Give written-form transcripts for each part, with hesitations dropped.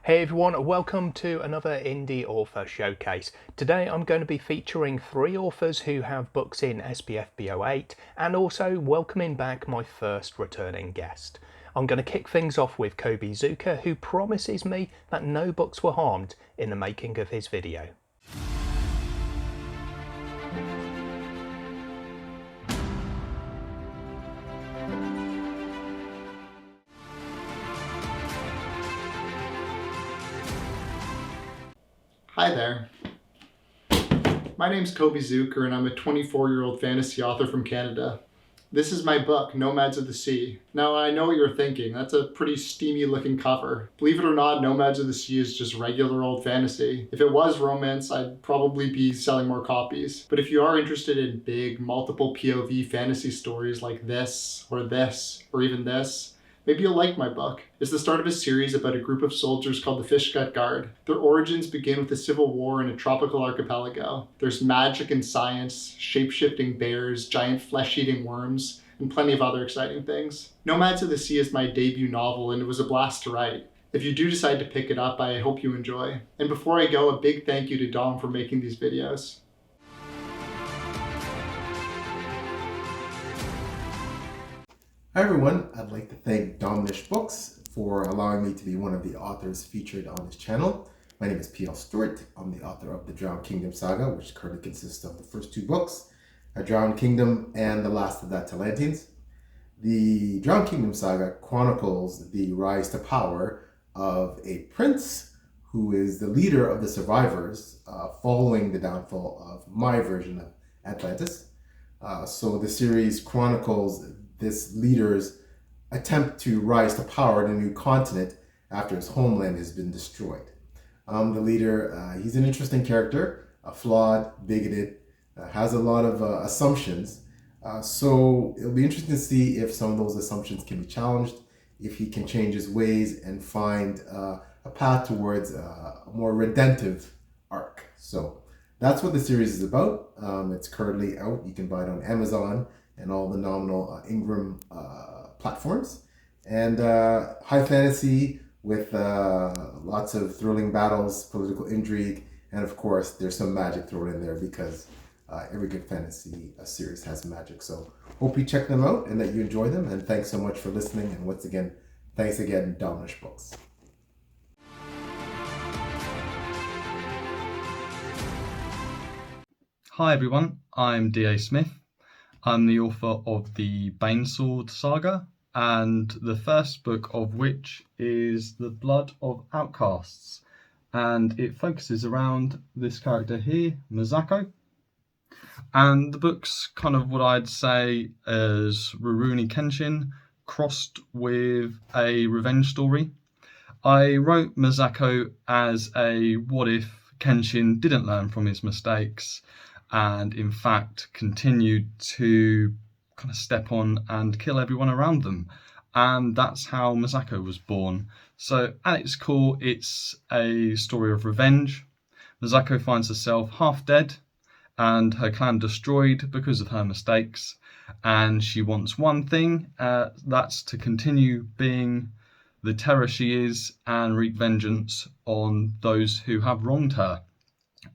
Hey everyone, welcome to another Indie Author Showcase. Today I'm going to be featuring 3 authors who have books in SPF B08 and also welcoming back my first returning guest. I'm going to kick things off with Coby Zucker, who promises me that no books were harmed in the making of his video. Hi there. My name's Coby Zucker and I'm a 24-year-old fantasy author from Canada. This is my book, Nomads of the Sea. Now I know what you're thinking, that's a pretty steamy looking cover. Believe it or not, Nomads of the Sea is just regular old fantasy. If it was romance, I'd probably be selling more copies. But if you are interested in big, multiple POV fantasy stories like this, or even this, maybe you'll like my book. It's the start of a series about a group of soldiers called the Fishgut Guard. Their origins begin with a civil war in a tropical archipelago. There's magic and science, shape-shifting bears, giant flesh-eating worms, and plenty of other exciting things. Nomads of the Sea is my debut novel and it was a blast to write. If you do decide to pick it up, I hope you enjoy. And before I go, a big thank you to Dom for making these videos. Hi everyone, I'd like to thank Dominish Books for allowing me to be one of the authors featured on this channel. My name is P.L. Stuart. I'm the author of the Drowned Kingdom saga, which currently consists of the first 2 books, A Drowned Kingdom and The Last of the Atlanteans. The Drowned Kingdom saga chronicles the rise to power of a prince who is the leader of the survivors following the downfall of my version of Atlantis. So the series chronicles this leader's attempt to rise to power in a new continent after his homeland has been destroyed. The leader, he's an interesting character, flawed, bigoted, has a lot of assumptions. So it'll be interesting to see if some of those assumptions can be challenged, if he can change his ways and find a path towards a more redemptive arc. So that's what the series is about. It's currently out. You can buy it on Amazon and all the nominal Ingram platforms. And high fantasy with lots of thrilling battles, political intrigue, and of course there's some magic thrown in there because every good fantasy series has magic. So hope you check them out and that you enjoy them, and thanks so much for listening. And once again, thanks again, Dominish Books. Hi everyone, I'm D.A. Smith. I'm the author of the Banesword saga, and the first book of which is The Blood of Outcasts, and it focuses around this character here, Misako. And the book's kind of what I'd say is Rurouni Kenshin crossed with a revenge story. I wrote Misako as a what if Kenshin didn't learn from his mistakes and in fact continued to kind of step on and kill everyone around them. And that's how Misako was born. So at its core, it's a story of revenge. Misako finds herself half dead and her clan destroyed because of her mistakes. And she wants one thing, that's to continue being the terror she is and wreak vengeance on those who have wronged her.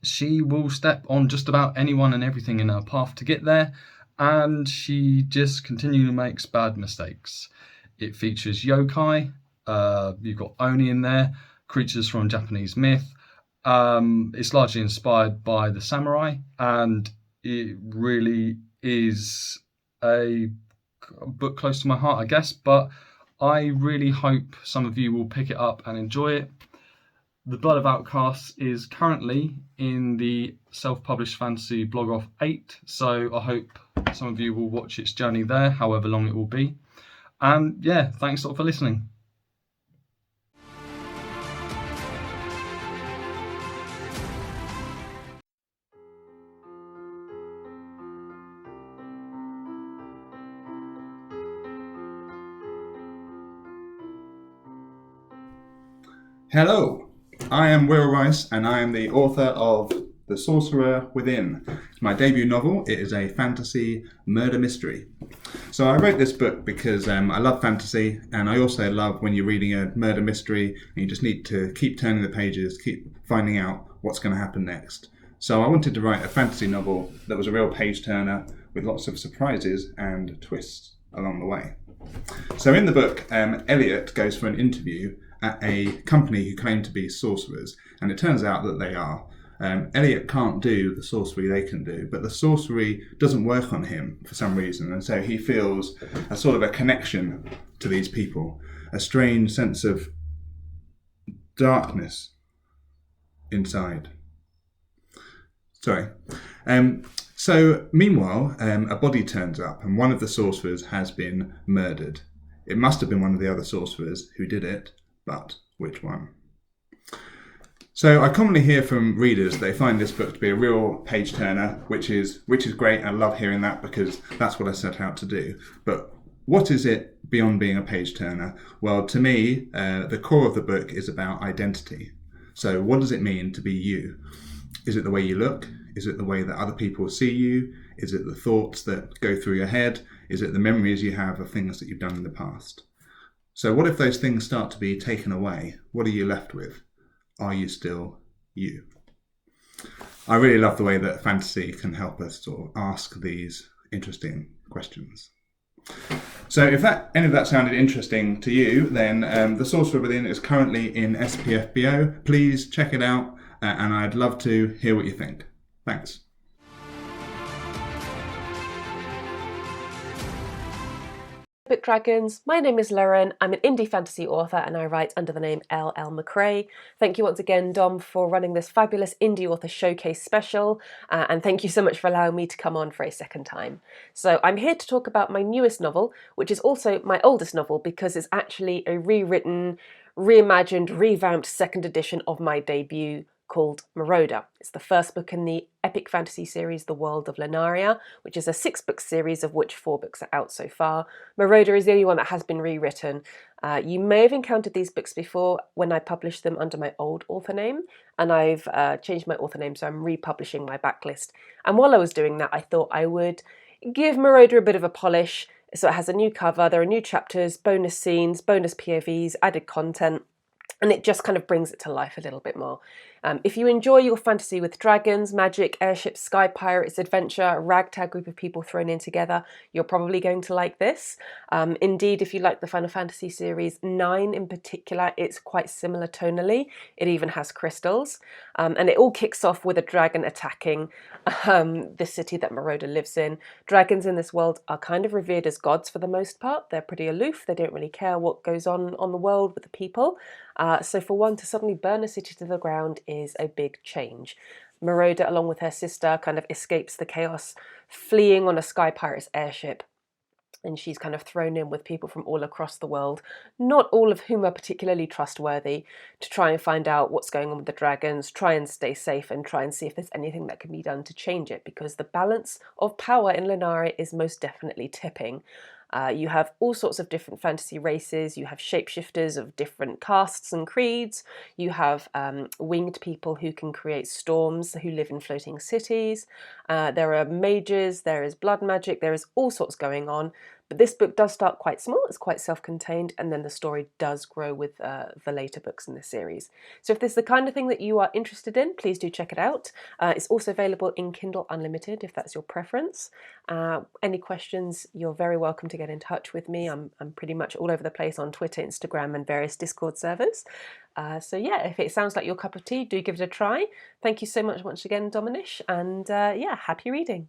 She will step on just about anyone and everything in her path to get there, and she just continually makes bad mistakes. It features yokai, you've got oni in there, creatures from Japanese myth. It's largely inspired by the samurai, and it really is a book close to my heart, I guess, but I really hope some of you will pick it up and enjoy it. The Blood of Outcasts is currently in the self-published fantasy blog of 8, so I hope some of you will watch its journey there, however long it will be. And yeah, thanks a lot for listening. Hello, I am Will Rice and I am the author of The Sorcerer Within. It's my debut novel. It is a fantasy murder mystery. So I wrote this book because I love fantasy, and I also love when you're reading a murder mystery and you just need to keep turning the pages, keep finding out what's going to happen next. So I wanted to write a fantasy novel that was a real page turner with lots of surprises and twists along the way. So in the book, Elliot goes for an interview at a company who claim to be sorcerers, and it turns out that they are. Elliot can't do the sorcery they can do, but the sorcery doesn't work on him for some reason, and so he feels a sort of a connection to these people, a strange sense of darkness inside. So meanwhile, a body turns up, and one of the sorcerers has been murdered. It must have been one of the other sorcerers who did it, but which one? So I commonly hear from readers they find this book to be a real page turner, which is great. I love hearing that because that's what I set out to do. But what is it beyond being a page turner? Well, to me, the core of the book is about identity. So what does it mean to be you? Is it the way you look? Is it the way that other people see you? Is it the thoughts that go through your head? Is it the memories you have of things that you've done in the past? So what if those things start to be taken away? What are you left with? Are you still you? I really love the way that fantasy can help us sort of ask these interesting questions. So if any of that sounded interesting to you, then The Sorcerer Within is currently in SFF BO. Please check it out, and I'd love to hear what you think. Thanks. Book Dragons. My name is Lauren. I'm an indie fantasy author and I write under the name LL MacRae. Thank you once again, Dom, for running this fabulous indie author showcase special, and thank you so much for allowing me to come on for a second time. So I'm here to talk about my newest novel, which is also my oldest novel because it's actually a rewritten, reimagined, revamped second edition of my debut called Marauder. It's the first book in the epic fantasy series The World of Lunaria, which is a 6-book series of which 4 books are out so far. Marauder is the only one that has been rewritten. You may have encountered these books before when I published them under my old author name, and I've changed my author name, so I'm republishing my backlist. And while I was doing that, I thought I would give Marauder a bit of a polish. So it has a new cover, there are new chapters, bonus scenes, bonus POVs, added content, and it just kind of brings it to life a little bit more. If you enjoy your fantasy with dragons, magic, airships, sky pirates, adventure, a ragtag group of people thrown in together, you're probably going to like this. Indeed, if you like the Final Fantasy series 9 in particular, it's quite similar tonally. It even has crystals. And it all kicks off with a dragon attacking the city that Marauder lives in. Dragons in this world are kind of revered as gods for the most part. They're pretty aloof. They don't really care what goes on the world with the people. So for one to suddenly burn a city to the ground is a big change. Marauder, along with her sister, kind of escapes the chaos, fleeing on a Sky Pirates airship. And she's kind of thrown in with people from all across the world, not all of whom are particularly trustworthy, to try and find out what's going on with the dragons, try and stay safe, and try and see if there's anything that can be done to change it, because the balance of power in Lunaria is most definitely tipping. You have all sorts of different fantasy races, you have shapeshifters of different castes and creeds, you have winged people who can create storms, who live in floating cities, there are mages, there is blood magic, there is all sorts going on. But this book does start quite small, it's quite self-contained, and then the story does grow with the later books in the series. So if this is the kind of thing that you are interested in, please do check it out. It's also available in Kindle Unlimited if that's your preference. Any questions, you're very welcome to get in touch with me. I'm pretty much all over the place on Twitter, Instagram, and various Discord servers. So yeah, if it sounds like your cup of tea, do give it a try. Thank you so much once again, Dominish, and yeah, happy reading.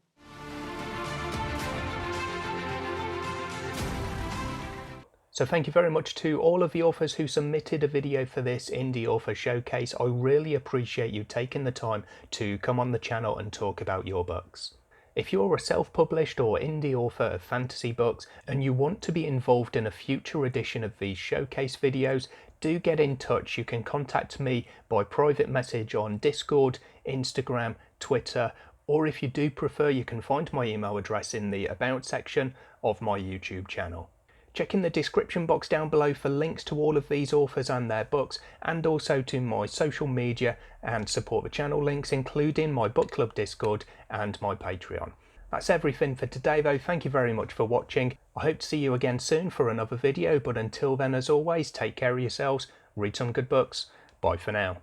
So thank you very much to all of the authors who submitted a video for this indie author showcase. I really appreciate you taking the time to come on the channel and talk about your books. If you're a self-published or indie author of fantasy books and you want to be involved in a future edition of these showcase videos, do get in touch. You can contact me by private message on Discord, Instagram, Twitter, or if you do prefer, you can find my email address in the About section of my YouTube channel. Check in the description box down below for links to all of these authors and their books, and also to my social media and support the channel links, including my book club Discord and my Patreon. That's everything for today though. Thank you very much for watching. I hope to see you again soon for another video, but until then, as always, take care of yourselves, read some good books. Bye for now.